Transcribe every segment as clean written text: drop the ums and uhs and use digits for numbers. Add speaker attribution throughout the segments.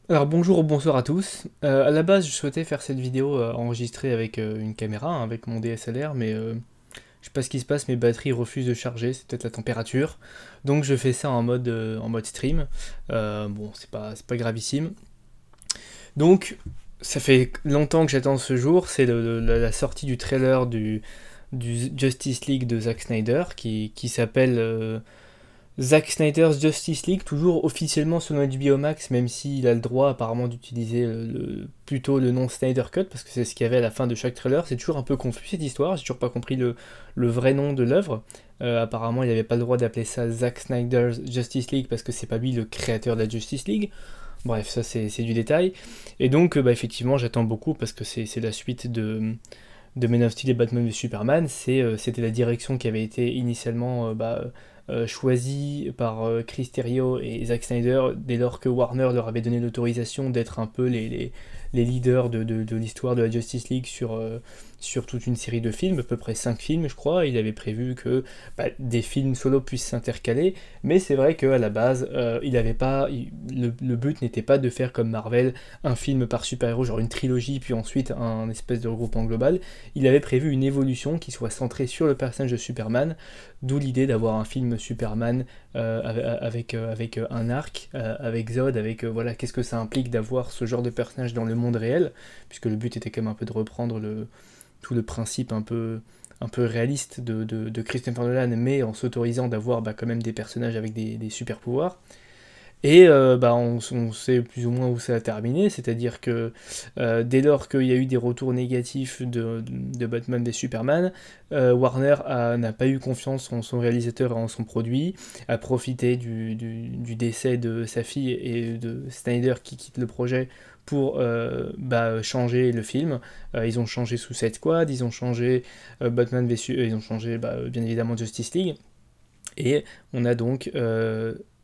Speaker 1: Alors bonjour ou bonsoir à tous. À la base, je souhaitais faire cette vidéo enregistrée avec une caméra, hein, avec mon DSLR, mais je sais pas ce qui se passe, mes batteries refusent de charger, c'est peut-être la température. Donc je fais ça en mode stream. Bon, c'est pas gravissime. Donc ça fait longtemps que j'attends ce jour, c'est la sortie du trailer du Justice League de Zack Snyder qui s'appelle Zack Snyder's Justice League, toujours officiellement sur HBO Max, même s'il a le droit apparemment d'utiliser plutôt le nom Snyder Cut, parce que c'est ce qu'il y avait à la fin de chaque trailer. C'est toujours un peu confus cette histoire, j'ai toujours pas compris le vrai nom de l'œuvre. Apparemment, il n'avait pas le droit d'appeler ça Zack Snyder's Justice League, parce que c'est pas lui le créateur de la Justice League. Bref, ça c'est du détail. Et donc, bah, effectivement, j'attends beaucoup, parce que c'est la suite de Man of Steel et Batman v Superman. C'était la direction qui avait été initialement choisie par Chris Terrio et Zack Snyder dès lors que Warner leur avait donné l'autorisation d'être un peu les leaders de l'histoire de la Justice League sur toute une série de films, à peu près 5 films je crois. Il avait prévu que des films solo puissent s'intercaler, mais c'est vrai qu'à la base, il avait pas, le but n'était pas de faire comme Marvel, un film par super-héros, genre une trilogie, puis ensuite un espèce de regroupement global. Il avait prévu une évolution qui soit centrée sur le personnage de Superman, d'où l'idée d'avoir un film Superman avec un arc, avec Zod, avec voilà, qu'est-ce que ça implique d'avoir ce genre de personnage dans le monde réel, puisque le but était quand même un peu de reprendre tout le principe un peu réaliste de Christopher Nolan, mais en s'autorisant d'avoir quand même des personnages avec des super pouvoirs. Et on sait plus ou moins où ça a terminé, c'est-à-dire que dès lors qu'il y a eu des retours négatifs de Batman v Superman, Warner n'a pas eu confiance en son réalisateur et en son produit, a profité du décès de sa fille et de Snyder qui quitte le projet pour changer le film. Ils ont changé Suicide Squad, ils ont changé ils ont changé bien évidemment Justice League, et on a donc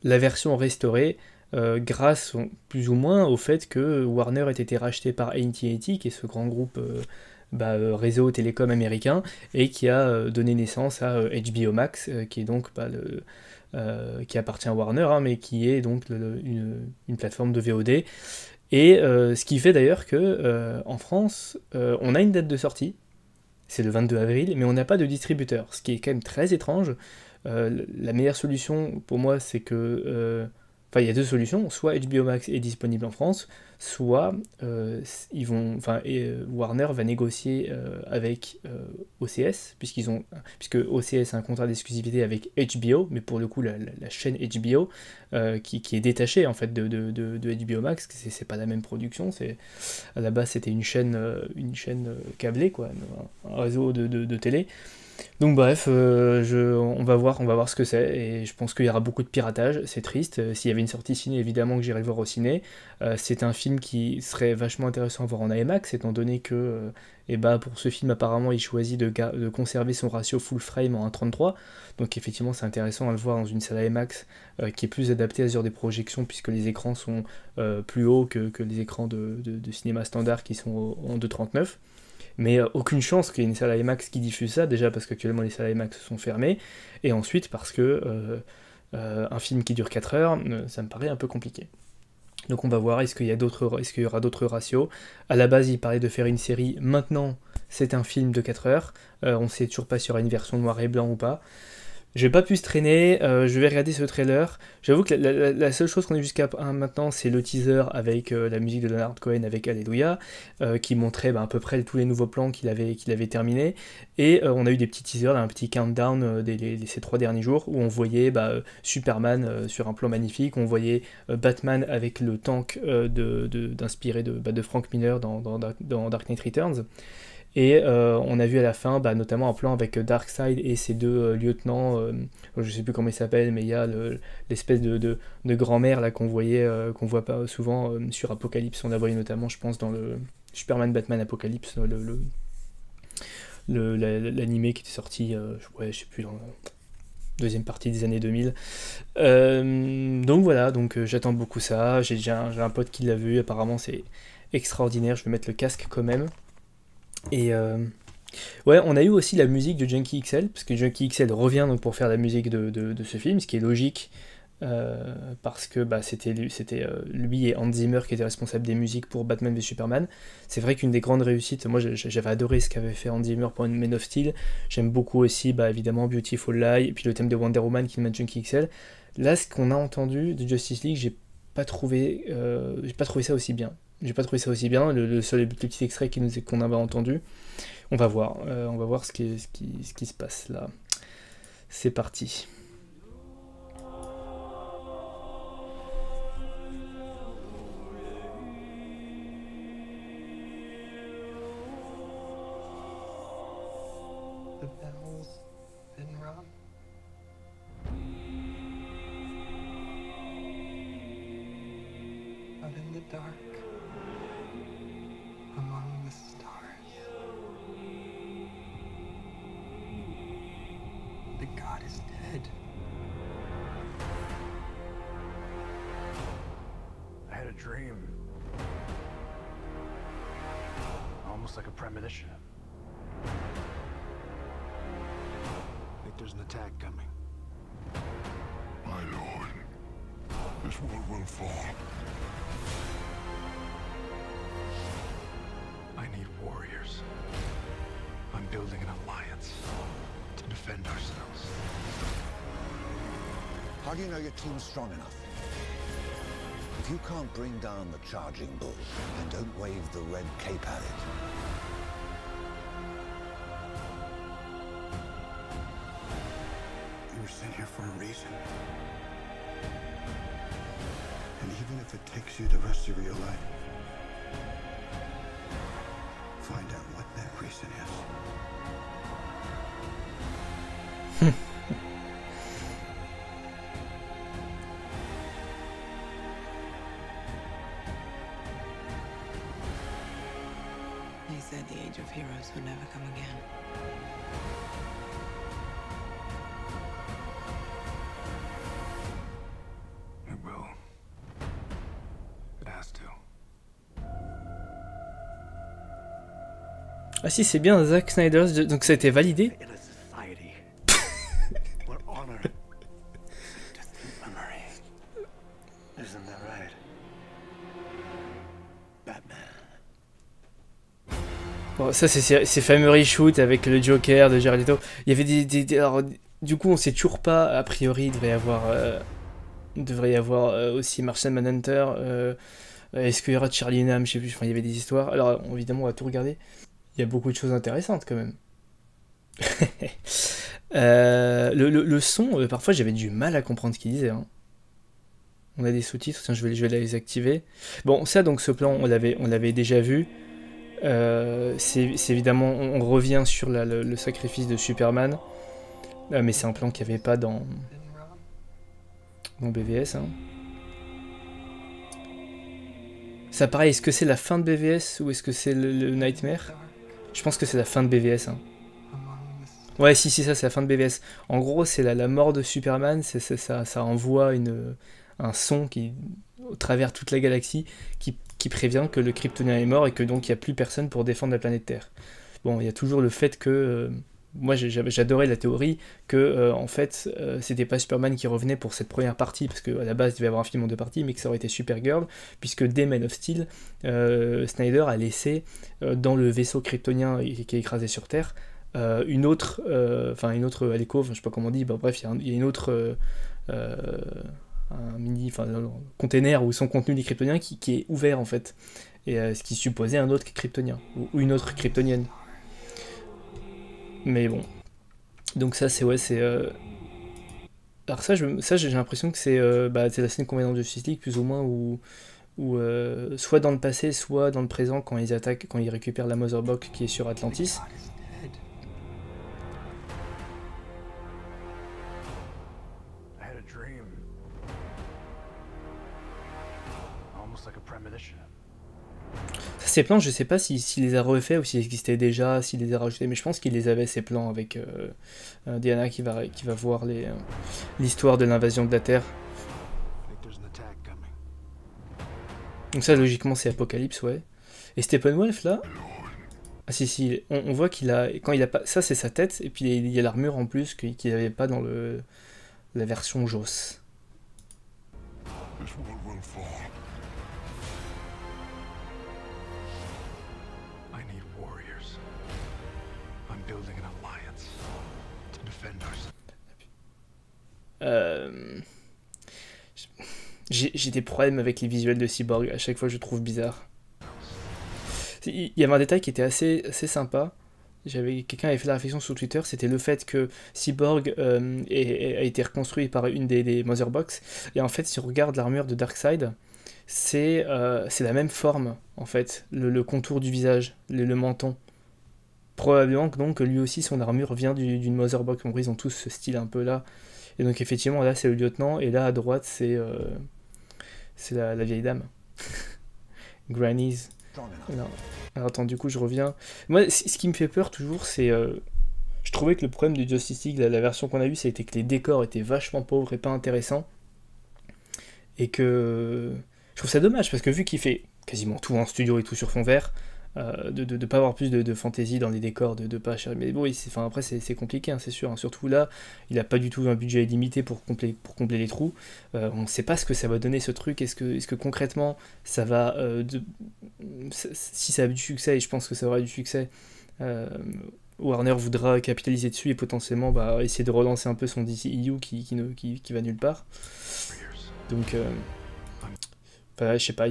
Speaker 1: la version restaurée grâce plus ou moins au fait que Warner ait été racheté par AT&T, qui est ce grand groupe réseau télécom américain, et qui a donné naissance à HBO Max, qui est donc qui appartient à Warner, hein, mais qui est donc une plateforme de VOD. Et ce qui fait d'ailleurs que en France, on a une date de sortie, c'est le 22 avril, mais on n'a pas de distributeur, ce qui est quand même très étrange. La meilleure solution pour moi, c'est que. Enfin, il y a deux solutions. Soit HBO Max est disponible en France, soit Warner va négocier avec OCS, puisque OCS a un contrat d'exclusivité avec HBO, mais pour le coup, la chaîne HBO, qui est détachée en fait de HBO Max, c'est pas la même production. À la base, c'était une chaîne câblée, quoi, un réseau de télé. Donc bref, on va voir ce que c'est, et je pense qu'il y aura beaucoup de piratage, c'est triste. S'il y avait une sortie ciné, évidemment que j'irais le voir au ciné. C'est un film qui serait vachement intéressant à voir en IMAX, étant donné que pour ce film, apparemment, il choisit de conserver son ratio full frame en 1.33, donc effectivement c'est intéressant à le voir dans une salle IMAX qui est plus adaptée à ce genre des projections, puisque les écrans sont plus hauts que les écrans de cinéma standard qui sont en 2.39. Mais aucune chance qu'il y ait une salle IMAX qui diffuse ça, déjà parce qu'actuellement les salles IMAX sont fermées, et ensuite parce que un film qui dure 4 heures, ça me paraît un peu compliqué. Donc on va voir, est-ce qu'il y aura d'autres ratios. À la base, il parlait de faire une série, maintenant c'est un film de 4 heures, on sait toujours pas s'il y aura une version noir et blanc ou pas. J'ai pas pu se traîner, je vais regarder ce trailer. J'avoue que la seule chose qu'on a jusqu'à maintenant, c'est le teaser avec la musique de Leonard Cohen avec Alléluia, qui montrait à peu près tous les nouveaux plans qu'il avait terminés. Et on a eu des petits teasers, un petit countdown ces 3 derniers jours, où on voyait Superman sur un plan magnifique, on voyait Batman avec le tank d'inspiré de Frank Miller dans Dark Knight Returns. Et on a vu à la fin notamment un plan avec Darkseid et ses deux lieutenants, je sais plus comment ils s'appellent, mais il y a l'espèce de grand-mère là qu'on voit pas souvent sur Apocalypse. On l'a voyé notamment, je pense, dans le Superman Batman Apocalypse, l'animé qui était sorti, je sais plus, dans la deuxième partie des années 2000. Donc voilà, j'attends beaucoup ça. J'ai un pote qui l'a vu, apparemment c'est extraordinaire. Je vais mettre le casque quand même. Et ouais, on a eu aussi la musique de Junkie XL, parce que Junkie XL revient donc pour faire la musique de ce film, ce qui est logique, parce que bah, c'était lui et Hans Zimmer qui étaient responsables des musiques pour Batman v Superman. C'est vrai qu'une des grandes réussites, moi j'avais adoré ce qu'avait fait Hans Zimmer pour Man of Steel. J'aime beaucoup aussi bah, évidemment Beautiful Lie et puis le thème de Wonder Woman qui m'a Junkie XL. Là, ce qu'on a entendu de Justice League, j'ai pas trouvé ça aussi bien. J'ai pas trouvé ça aussi bien. Le seul le petit extrait qu'on avait entendu, on va voir ce qui se passe là. C'est parti.
Speaker 2: The bell's been rung. Out in the dark, among the stars, the god is dead.
Speaker 3: I had a dream. Almost like a premonition. I think there's an attack coming.
Speaker 4: My lord, this world will fall.
Speaker 3: I need warriors. I'm building an alliance to defend ourselves.
Speaker 5: How do you know your team's strong enough? If you can't bring down the charging bull, then don't wave the red cape at it.
Speaker 4: You were sent here for a reason. And even if it takes you the rest of your life, find out what that reason is.
Speaker 2: They said the age of heroes would never come again.
Speaker 3: It will. It has to.
Speaker 1: Ah si, c'est bien Zack Snyder, donc ça a été validé.
Speaker 3: In a society where honor distant memory. Isn't that right? Batman.
Speaker 1: Bon, ça c'est ces fameux reshoots avec le Joker de Jared Leto. Il y avait alors, du coup on sait toujours pas, a priori il devrait y avoir aussi Martian Manhunter, est-ce qu'il y aura Charlie Hunnam, je sais plus, enfin il y avait des histoires. Alors évidemment on va tout regarder, il y a beaucoup de choses intéressantes quand même. Le son, parfois j'avais du mal à comprendre ce qu'il disait, hein. On a des sous-titres, tiens je vais les activer. Bon ça donc ce plan on l'avait déjà vu. C'est évidemment, on revient sur le sacrifice de Superman, mais c'est un plan qu'il n'y avait pas dans BVS. Hein. Ça pareil, est-ce que c'est la fin de BVS ou est-ce que c'est le Nightmare? Je pense que c'est la fin de BVS. Hein. Ouais, si, ça c'est la fin de BVS. En gros, c'est la mort de Superman, ça envoie un son qui, au travers toute la galaxie qui prévient que le Kryptonien est mort et que donc il n'y a plus personne pour défendre la planète Terre. Bon, il y a toujours le fait que... moi j'adorais la théorie que en fait c'était pas Superman qui revenait pour cette première partie, parce qu'à la base il devait y avoir un film en deux parties, mais que ça aurait été Supergirl, puisque dès Man of Steel, Snyder a laissé dans le vaisseau kryptonien qui est écrasé sur Terre une autre alcôve, je sais pas comment on dit, bah, bref il y a une autre... un mini, enfin un container où sont contenus des kryptoniens qui est ouvert en fait, et ce qui supposait un autre kryptonien ou une autre kryptonienne. Mais bon, donc ça c'est alors ça j'ai l'impression que c'est la scène qu'on met dans Justice League plus ou moins, où soit dans le passé soit dans le présent, quand ils récupèrent la Mother Box qui est sur Atlantis. Ces plans, je sais pas s'il les a refaits ou s'ils existaient déjà, s'il les a rajoutés, mais je pense qu'il les avait, ces plans, avec Diana qui va voir l'histoire de l'invasion de la Terre. Donc ça, logiquement, c'est Apocalypse, ouais. Et Steppenwolf, là... Ah si, on voit qu'il a... Quand il a pas... Ça, c'est sa tête, et puis il y a l'armure en plus qu'il n'avait pas dans la version Joss.
Speaker 3: This world will fall. I need warriors. I'm building an alliance to defend ourselves.
Speaker 1: J'ai des problèmes avec les visuels de Cyborg, à chaque fois je trouve bizarre. Il y avait un détail qui était assez sympa. Quelqu'un avait fait la réflexion sur Twitter, c'était le fait que Cyborg a été reconstruit par une des Mother Box. Et en fait, si on regarde l'armure de Darkseid, c'est la même forme, en fait, le contour du visage, le menton. Probablement que donc lui aussi son armure vient d'une Mother Box. En vrai, ils ont tous ce style un peu là. Et donc effectivement, là c'est le lieutenant, et là à droite c'est la vieille dame. Granny's. Non. Alors attends, du coup je reviens. Moi, ce qui me fait peur toujours, c'est... je trouvais que le problème de Justice League, la version qu'on a eue, c'était que les décors étaient vachement pauvres et pas intéressants. Et que... Je trouve ça dommage, parce que vu qu'il fait quasiment tout en studio et tout sur fond vert, de pas avoir plus de fantaisie dans les décors, de pas chercher... Mais bon, après c'est compliqué, hein, c'est sûr. Hein. Surtout là, il a pas du tout un budget illimité pour combler les trous. On ne sait pas ce que ça va donner ce truc. Est-ce que concrètement ça va... si ça a du succès, et je pense que ça aura du succès, Warner voudra capitaliser dessus et potentiellement essayer de relancer un peu son DCEU qui va nulle part. Donc... je sais pas,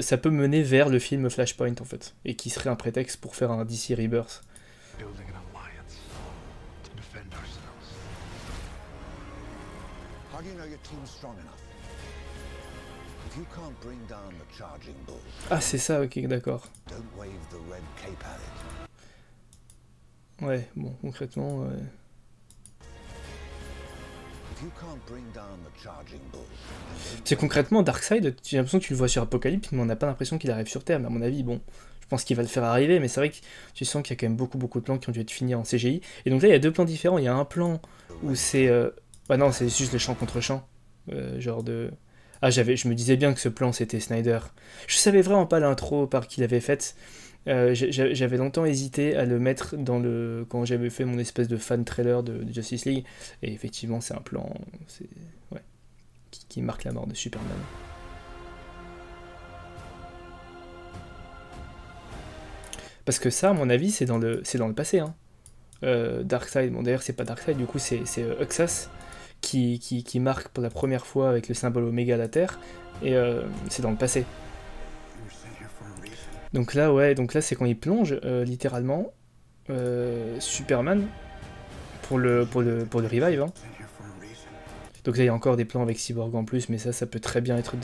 Speaker 1: ça peut mener vers le film Flashpoint en fait, et qui serait un prétexte pour faire un DC Rebirth.
Speaker 3: Building an alliance to defend ourselves.
Speaker 5: How do you know your team's strong enough? If you can't bring down the charging bull,
Speaker 1: Ah c'est ça, ok, d'accord.
Speaker 5: don't wave the red cape at it.
Speaker 1: Ouais, bon, concrètement...
Speaker 5: If you can't bring down the charging bull,
Speaker 1: C'est concrètement Darkseid, j'ai l'impression que tu le vois sur Apocalypse, mais on n'a pas l'impression qu'il arrive sur Terre, mais à mon avis, bon, je pense qu'il va le faire arriver, mais c'est vrai que tu sens qu'il y a quand même beaucoup de plans qui ont dû être finis en CGI, et donc là il y a deux plans différents, il y a un plan où c'est... Bah non, c'est juste le champ contre champ, genre de... Ah, je me disais bien que ce plan c'était Snyder. Je savais vraiment pas l'intro par qui l'avait faite. J'avais longtemps hésité à le mettre quand j'avais fait mon espèce de fan trailer de Justice League, et effectivement c'est un plan qui marque la mort de Superman. Parce que ça, à mon avis, c'est dans le passé. Hein. Darkseid, bon d'ailleurs c'est pas Darkseid, du coup c'est Uxas qui marque pour la première fois avec le symbole Oméga la Terre, et c'est dans le passé. Donc là, c'est quand il plonge littéralement Superman pour le revive. Hein. Donc là, il y a encore des plans avec Cyborg en plus, mais ça peut très bien être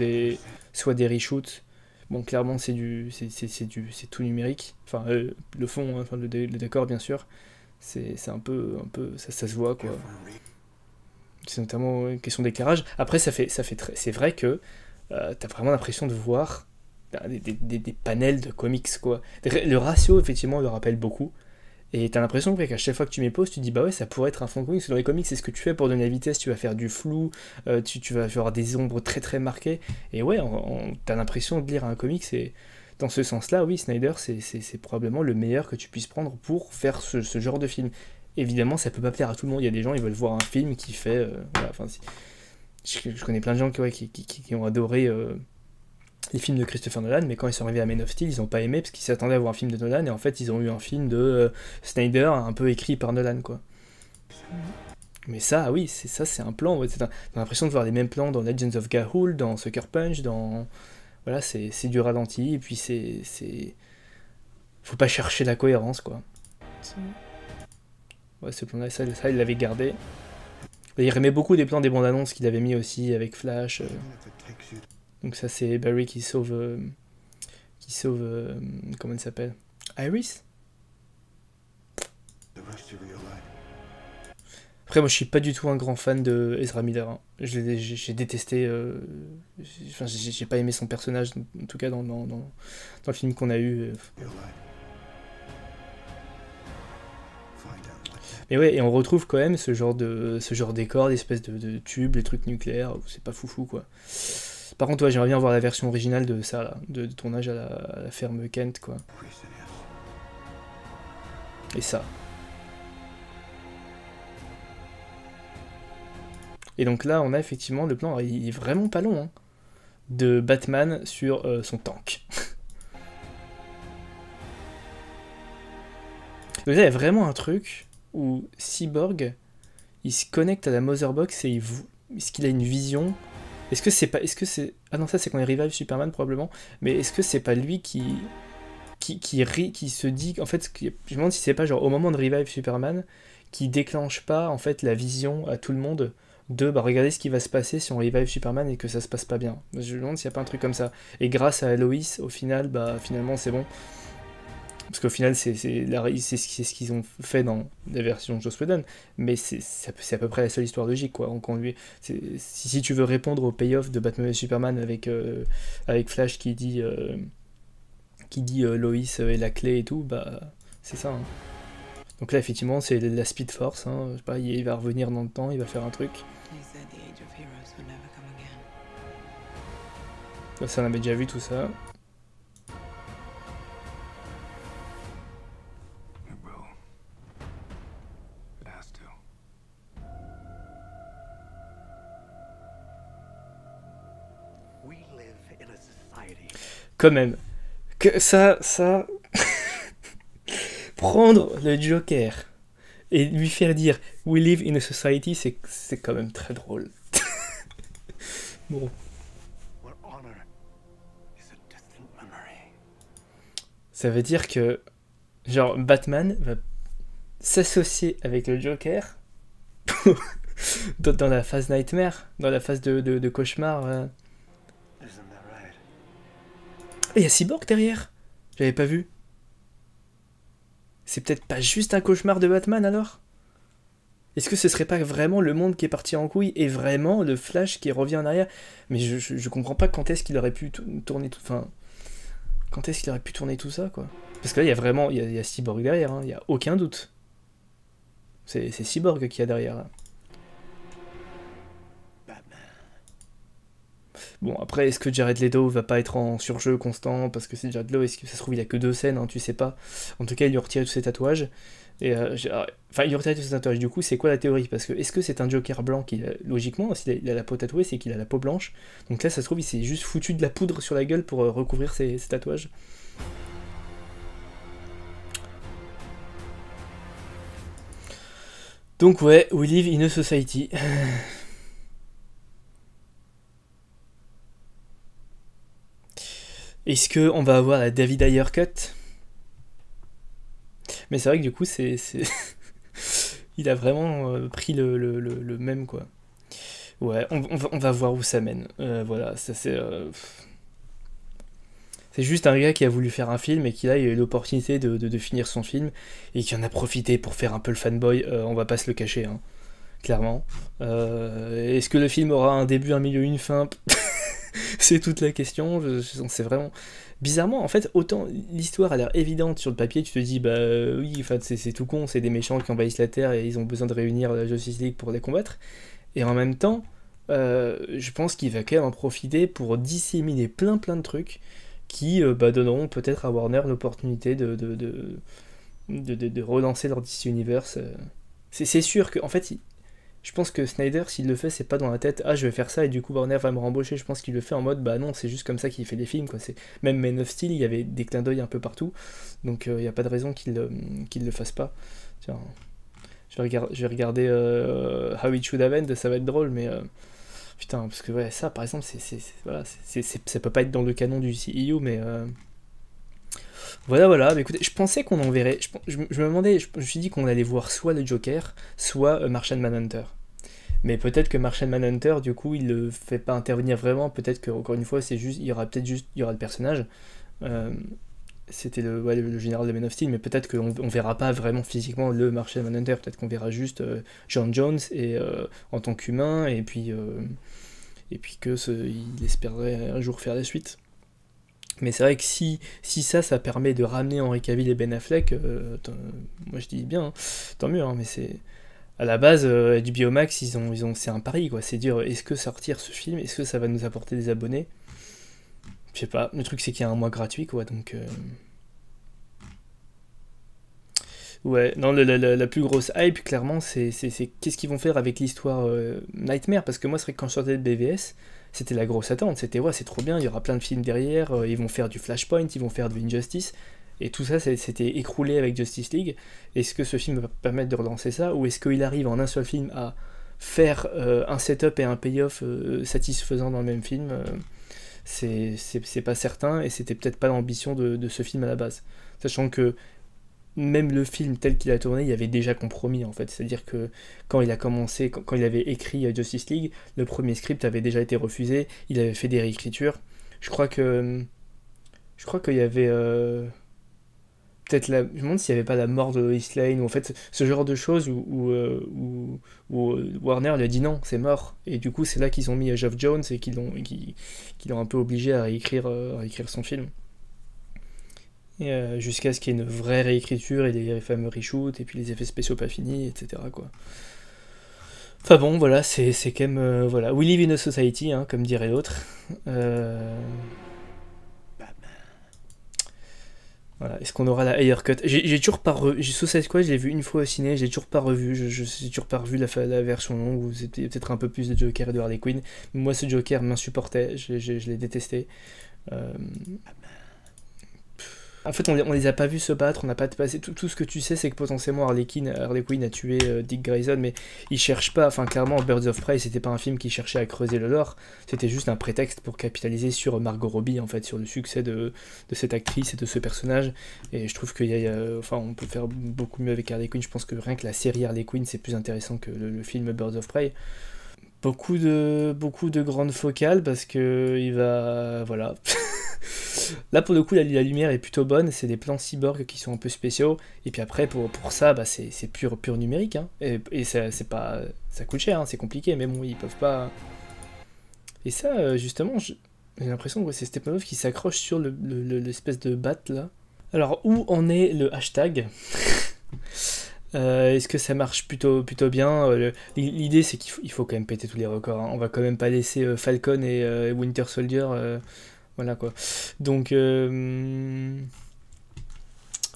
Speaker 1: soit des reshoots. Bon, clairement, c'est tout numérique. Enfin, le fond, enfin le décor, bien sûr, c'est un peu ça se voit quoi. C'est notamment une question d'éclairage. Après, c'est vrai que t'as vraiment l'impression de voir des panels de comics quoi. Le ratio effectivement le rappelle beaucoup, et t'as l'impression qu'à chaque fois que tu mets pause tu te dis bah ouais ça pourrait être un fond de comics. Dans les comics c'est ce que tu fais pour donner la vitesse, tu vas faire du flou, tu vas avoir des ombres très très marquées, et ouais t'as l'impression de lire un comics, et dans ce sens là oui Snyder c'est probablement le meilleur que tu puisses prendre pour faire ce genre de film. Évidemment ça peut pas plaire à tout le monde, il y a des gens ils veulent voir un film qui fait voilà, enfin, je connais plein de gens qui ont adoré les films de Christopher Nolan, mais quand ils sont arrivés à Man of Steel, ils n'ont pas aimé parce qu'ils s'attendaient à voir un film de Nolan, et en fait ils ont eu un film de Snyder un peu écrit par Nolan quoi. Mais ça, oui, c'est un plan, ouais, t'as l'impression de voir les mêmes plans dans Legends of Ga'Hoole, dans Sucker Punch, voilà, c'est du ralenti, et puis faut pas chercher la cohérence quoi. Ouais, ce plan-là, ça il l'avait gardé. Et il remet beaucoup des plans des bandes annonces qu'il avait mis aussi avec Flash. Donc ça c'est Barry qui sauve comment elle s'appelle, Iris. Après moi je suis pas du tout un grand fan de Ezra Miller, hein. J'ai détesté, enfin j'ai pas aimé son personnage, en tout cas dans le film qu'on a eu. Mais ouais, et on retrouve quand même ce genre décor, d'espèces de tubes, les trucs nucléaires, c'est pas foufou quoi. Par contre, ouais, j'aimerais bien voir la version originale de ça, là, de tournage à la ferme Kent, quoi. Et ça. Et donc là, on a effectivement le plan, il est vraiment pas long, hein. de Batman sur son tank. Donc là, il y a vraiment un truc où Cyborg, il se connecte à la Motherbox et est-ce qu'il a une vision? Est-ce que c'est pas... Ah non, ça c'est quand il revive Superman probablement, mais est-ce que c'est pas lui qui se dit... En fait, je me demande si c'est pas genre au moment de revive Superman, qui déclenche pas en fait la vision à tout le monde de bah regardez ce qui va se passer si on revive Superman et que ça se passe pas bien. Je me demande s'il y a pas un truc comme ça. Et grâce à Lois, au final, bah finalement c'est bon. Parce qu'au final c'est ce qu'ils ont fait dans la version de Joss Whedon, mais c'est à peu près la seule histoire logique quoi. Si tu veux répondre au payoff de Batman et Superman avec Flash qui dit Lois est la clé et tout, bah c'est ça. Hein. Donc là, effectivement, c'est la Speed Force. Hein. Je sais pas, il va revenir dans le temps, il va faire un truc. Ça, on avait déjà vu tout ça. Quand même. Que ça... Prendre le Joker et lui faire dire « We live in a society », c'est quand même très drôle. Bon. Ça veut dire que, genre, Batman va s'associer avec le Joker dans la phase Nightmare, dans la phase de cauchemar. Et il y a Cyborg derrière. J'avais pas vu. C'est peut-être pas juste un cauchemar de Batman alors? Est-ce que ce serait pas vraiment le monde qui est parti en couille et vraiment le Flash qui revient en arrière? Mais je comprends pas quand est-ce qu'il aurait pu tourner tout... Enfin... Quand est-ce qu'il aurait pu tourner tout ça, quoi? Parce que là, il y a vraiment... Il y a Cyborg derrière, hein, il y a aucun doute. C'est Cyborg qui y a derrière, là. Bon, après, est-ce que Jared Leto va pas être en surjeu constant parce que c'est Jared Leto? Est-ce que ça se trouve, il a que 2 scènes, hein, tu sais pas. En tout cas, il lui a retiré tous ses tatouages. Et enfin, il lui a retiré tous ses tatouages. Du coup, c'est quoi la théorie? Parce que est-ce que c'est un Joker blanc qui, logiquement, s'il a la peau tatouée, c'est qu'il a la peau blanche. Donc là, ça se trouve, il s'est juste foutu de la poudre sur la gueule pour recouvrir ses tatouages. Donc ouais, we live in a society. Est-ce qu'on va avoir la David Ayer cut? Mais c'est vrai que du coup, il a vraiment pris le même, quoi. Ouais, on va voir où ça mène. Voilà, ça c'est... C'est juste un gars qui a voulu faire un film et qui là, il a eu l'opportunité de finir son film et qui en a profité pour faire un peu le fanboy, on va pas se le cacher, hein, clairement. Est-ce que le film aura un début, un milieu, une fin? C'est toute la question, c'est vraiment... Bizarrement, en fait, autant l'histoire a l'air évidente sur le papier, tu te dis, bah oui, en fait, c'est tout con, c'est des méchants qui envahissent la Terre et ils ont besoin de réunir la Justice League pour les combattre. Et en même temps, je pense qu'il va quand même en profiter pour disséminer plein de trucs qui donneront peut-être à Warner l'opportunité de relancer leur DC Universe. C'est sûr que, en fait... Je pense que Snyder, s'il le fait, c'est pas dans la tête, ah je vais faire ça et du coup Warner va me rembaucher. Je pense qu'il le fait en mode, bah non, c'est juste comme ça qu'il fait des films, quoi. Même Man of Steel, il y avait des clins d'œil un peu partout, donc il n'y a pas de raison qu'il le fasse pas. Tiens, je vais regarder How It Should Have Ended, ça va être drôle, mais putain, parce que ouais, ça par exemple, voilà, ça peut pas être dans le canon du CEU, mais voilà, mais écoutez, je pensais qu'on en verrait, je me demandais, je me suis dit qu'on allait voir soit le Joker, soit Martian Manhunter. Mais peut-être que Martian Manhunter, du coup, il le fait pas intervenir vraiment, peut-être que, encore une fois, c'est juste, il y aura le personnage, c'était le général de Man of Steel, mais peut-être qu'on verra pas vraiment physiquement le Martian Manhunter, peut-être qu'on verra juste John Jones et, en tant qu'humain, et puis il espérerait un jour faire la suite. Mais c'est vrai que si ça permet de ramener Henry Cavill et Ben Affleck, moi je dis bien, hein, tant mieux, hein, mais c'est... À la base, HBO Max, c'est un pari, quoi. C'est dire, est-ce que sortir ce film, est-ce que ça va nous apporter des abonnés? Je sais pas, le truc c'est qu'il y a un mois gratuit, quoi, donc Ouais, non, la plus grosse hype, clairement, c'est qu'est-ce qu'ils vont faire avec l'histoire Nightmare, parce que moi, c'est vrai que quand je sortais de BVS, c'était la grosse attente, c'était, ouais, c'est trop bien, il y aura plein de films derrière, ils vont faire du Flashpoint, ils vont faire du Injustice, et tout ça, c'était écroulé avec Justice League. Est-ce que ce film va permettre de relancer ça, ou est-ce qu'il arrive en un seul film à faire un setup et un payoff satisfaisant dans le même film c'est pas certain, et c'était peut-être pas l'ambition de ce film à la base. Sachant que même le film tel qu'il a tourné, il y avait déjà compromis en fait. C'est-à-dire que quand il a commencé, quand il avait écrit Justice League, le premier script avait déjà été refusé, il avait fait des réécritures. Je crois qu'il y avait peut-être je me demande s'il n'y avait pas la mort de Lois Lane, ou en fait ce genre de choses où Warner lui a dit non, c'est mort. Et du coup c'est là qu'ils ont mis Geoff Jones et qu'ils l'ont un peu obligé à réécrire son film. Et jusqu'à ce qu'il y ait une vraie réécriture et les fameux reshoots et puis les effets spéciaux pas finis, etc. quoi. Enfin bon, voilà, c'est quand même... voilà. We live in a society, hein, comme dirait l'autre. Voilà. Est-ce qu'on aura la Ayer Cut? J'ai toujours pas revu... Suicide Squad, je l'ai vu une fois au ciné, j'ai toujours pas revu. J'ai toujours pas revu la version longue où c'était peut-être un peu plus de Joker et de Harley Quinn. Moi, ce Joker m'insupportait, je l'ai détesté. En fait, on les a pas vus se battre, on n'a pas passé tout ce que tu sais, c'est que potentiellement Harley Quinn a tué Dick Grayson, mais il cherche pas, enfin clairement Birds of Prey, c'était pas un film qui cherchait à creuser le lore, c'était juste un prétexte pour capitaliser sur Margot Robbie, en fait, sur le succès de cette actrice et de ce personnage, et je trouve enfin, on peut faire beaucoup mieux avec Harley Quinn. Je pense que rien que la série Harley Quinn, c'est plus intéressant que le film Birds of Prey. Beaucoup de grandes focales, parce que il va... voilà... Là pour le coup la lumière est plutôt bonne, c'est des plans cyborg qui sont un peu spéciaux, et puis après pour ça bah, c'est pur numérique, hein. Et ça, c'est pas, ça coûte cher, hein, c'est compliqué, mais bon ils peuvent pas... Et ça justement j'ai l'impression que c'est Steppenwolf qui s'accroche sur l'espèce de bat là. Alors où en est le hashtag? Est-ce que ça marche plutôt bien? L'idée c'est qu'il faut quand même péter tous les records, hein. On va quand même pas laisser Falcon et Winter Soldier... voilà quoi. Donc, ouais,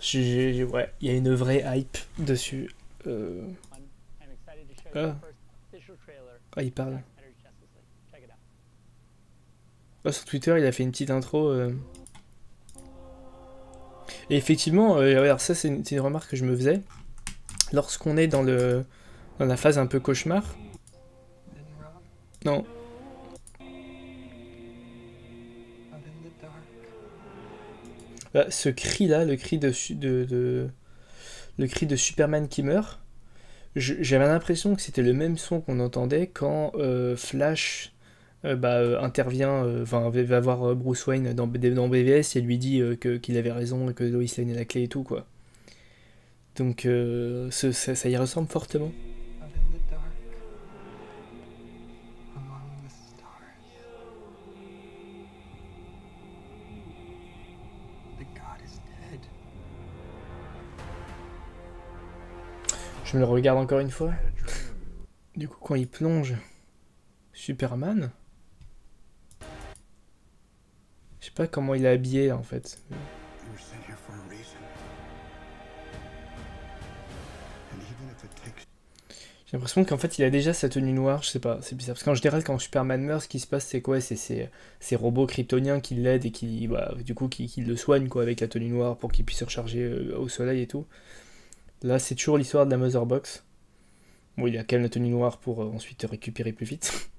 Speaker 1: il y a une vraie hype dessus. Il parle. Sur Twitter, il a fait une petite intro. Et effectivement, alors ça, c'est une remarque que je me faisais. Lorsqu'on est dans la phase un peu cauchemar. Non. Ce cri là, le cri de Superman qui meurt, j'avais l'impression que c'était le même son qu'on entendait quand Flash intervient, va voir Bruce Wayne dans BVS et lui dit qu'il avait raison et que Lois Lane est la clé et tout quoi. Donc ça y ressemble fortement. Je me le regarde encore une fois. Du coup, quand il plonge Superman, je sais pas comment il est habillé en fait. J'ai l'impression qu'en fait il a déjà sa tenue noire, je sais pas, c'est bizarre. Parce qu'en général, quand Superman meurt, ce qui se passe, c'est quoi? C'est ces robots kryptoniens qui l'aident et qui le soignent quoi, avec la tenue noire pour qu'il puisse se recharger au soleil et tout. Là, c'est toujours l'histoire de la Mother Box. Bon, il a quand même la tenue noire pour ensuite récupérer plus vite.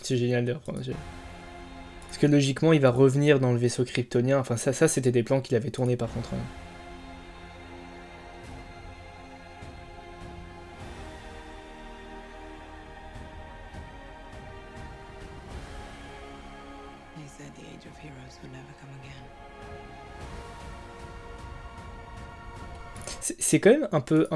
Speaker 1: C'est génial de reprendre. Parce que logiquement, il va revenir dans le vaisseau kryptonien. Enfin, ça c'était des plans qu'il avait tournés par contre. Hein. c'est quand même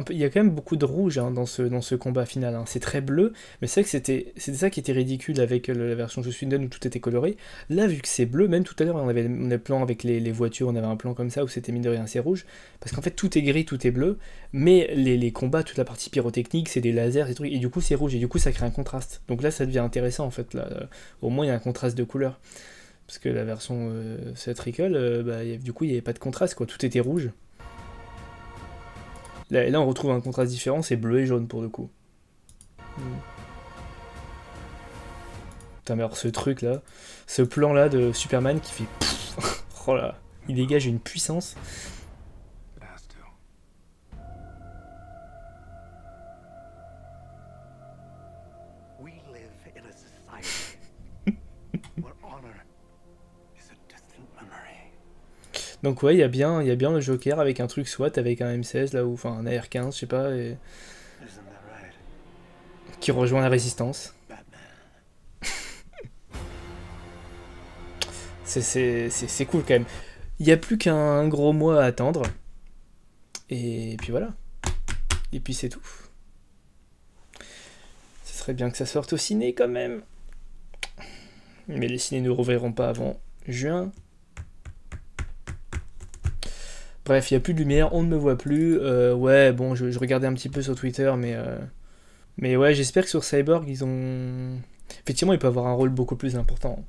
Speaker 1: il y a quand même beaucoup de rouge hein, dans ce combat final. Hein. C'est très bleu, mais c'est vrai que c'était ça qui était ridicule avec la version Joss Whedon où tout était coloré. Là, vu que c'est bleu, même tout à l'heure, on avait un plan avec les voitures, on avait un plan comme ça où c'était mine de rien assez rouge, parce qu'en fait tout est gris, tout est bleu, mais les combats, toute la partie pyrotechnique, c'est des lasers, des trucs, et du coup c'est rouge, et du coup ça crée un contraste. Donc là, ça devient intéressant en fait. Là, au moins il y a un contraste de couleur. Parce que la version theatrical, du coup il n'y avait pas de contraste, quoi. Tout était rouge. Là, on retrouve un contraste différent, c'est bleu et jaune pour le coup. Putain, mais alors ce truc là, ce plan là de Superman qui fait oh là, il dégage une puissance.
Speaker 3: Has to.
Speaker 4: We live in a society where honor is a distant memory.
Speaker 1: Donc ouais, il y a bien le Joker avec un truc SWAT, avec un M16 là, ou enfin un AR-15, je sais pas,
Speaker 4: Isn't that right,
Speaker 1: qui rejoint la résistance.
Speaker 4: Batman?
Speaker 1: C'est cool quand même. Il n'y a plus qu'un gros mois à attendre. Et puis voilà. Et puis c'est tout. Ce serait bien que ça sorte au ciné quand même. Mais les ciné ne rouvriront pas avant juin. Bref, il n'y a plus de lumière, on ne me voit plus. Ouais, bon, je regardais un petit peu sur Twitter, mais ouais, j'espère que sur Cyborg, ils ont... Effectivement, il peut avoir un rôle beaucoup plus important.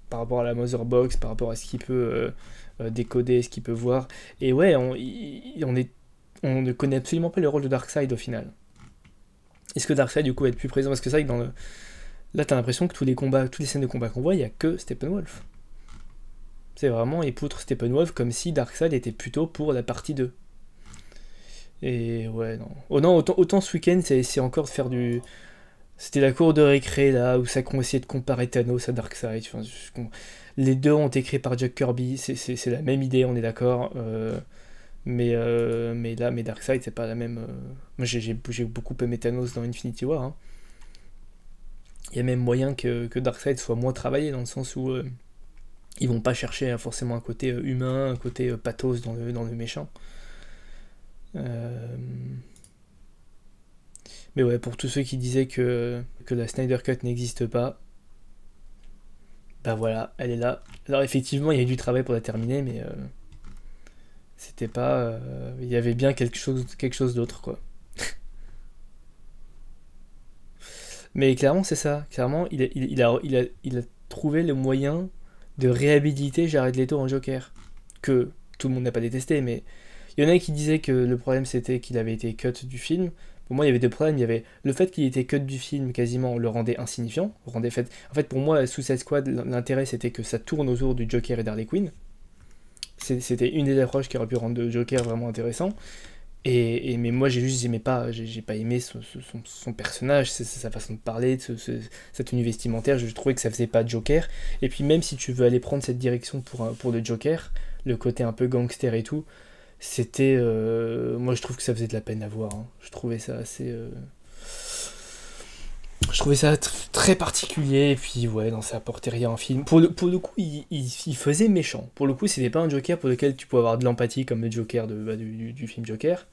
Speaker 1: Par rapport à la Motherbox, par rapport à ce qu'il peut décoder, ce qu'il peut voir. Et ouais, on ne connaît absolument pas le rôle de Darkseid au final. Est-ce que Darkseid du coup va être plus présent? Parce que c'est vrai que là t'as l'impression que tous les scènes de combat qu'on voit, il n'y a que Steppenwolf. C'est vraiment, il poutre Steppenwolf comme si Darkseid était plutôt pour la partie 2. Et ouais, non. Oh non, autant ce week-end, c'est encore de faire du... C'était la cour de récré, là, où ça essayait de comparer Thanos à Darkseid. Enfin, les deux ont été créés par Jack Kirby, c'est la même idée, on est d'accord. Mais Darkseid, c'est pas la même... Moi, j'ai beaucoup aimé Thanos dans Infinity War. Hein. Il y a même moyen que Darkseid soit moins travaillé, dans le sens où ils vont pas chercher forcément un côté humain, un côté pathos dans le méchant. Mais ouais, pour tous ceux qui disaient que la Snyder Cut n'existe pas, bah voilà, elle est là. Alors effectivement, il y a eu du travail pour la terminer, mais c'était pas... il y avait bien quelque chose d'autre, quoi. Mais clairement, c'est ça. Clairement, il a trouvé le moyen de réhabiliter Jared Leto en Joker. Que tout le monde n'a pas détesté, mais il y en a qui disaient que le problème c'était qu'il avait été cut du film. Pour moi, il y avait deux problèmes. Il y avait le fait qu'il était cut du film, quasiment, le rendait insignifiant. En fait, pour moi, Suicide Squad, l'intérêt c'était que ça tourne autour du Joker et d'Harley Quinn. C'était une des approches qui aurait pu rendre le Joker vraiment intéressant. Mais moi, j'ai pas aimé son personnage, sa façon de parler, sa tenue vestimentaire. Je trouvais que ça faisait pas Joker. Et puis, même si tu veux aller prendre cette direction pour le Joker, le côté un peu gangster et tout, c'était... moi, je trouve que ça faisait de la peine à voir. Hein. Je trouvais ça assez... Je trouvais ça très particulier, et puis ouais, non, ça apportait rien en film. Pour le coup, il faisait méchant. Pour le coup, c'était pas un Joker pour lequel tu pouvais avoir de l'empathie comme le Joker du film Joker.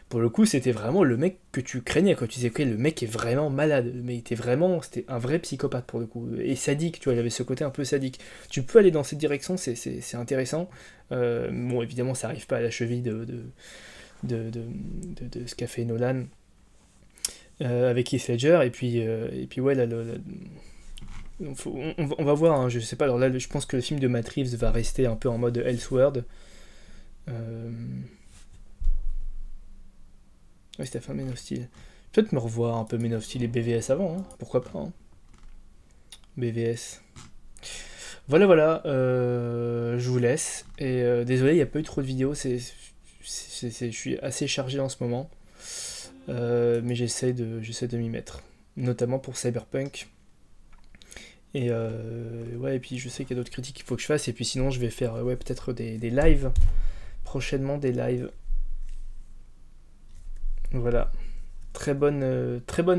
Speaker 1: Pour le coup, c'était vraiment le mec que tu craignais, quoi. Tu disais que le mec est vraiment malade, mais c'était un vrai psychopathe pour le coup. Et sadique, tu vois, il avait ce côté un peu sadique. Tu peux aller dans cette direction, c'est intéressant. Bon, évidemment, ça arrive pas à la cheville de ce qu'a fait Nolan. Avec Heath Ledger, et puis ouais, là, on va voir, hein, je sais pas, alors là, je pense que le film de Matt Reeves va rester un peu en mode Elseworld. Ouais, c'était fin Man of Steel. Peut-être me revoir un peu Man of Steel et BVS avant, hein, pourquoi pas. Hein. BVS. Voilà, je vous laisse, et désolé, il n'y a pas eu trop de vidéos, je suis assez chargé en ce moment. Mais j'essaie de m'y mettre, notamment pour Cyberpunk. Et ouais, et puis je sais qu'il y a d'autres critiques qu'il faut que je fasse, et puis sinon je vais faire peut-être des lives prochainement, des lives. Voilà, très bonne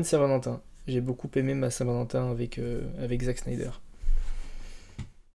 Speaker 1: Saint-Valentin. J'ai beaucoup aimé ma Saint-Valentin avec Zack Snyder.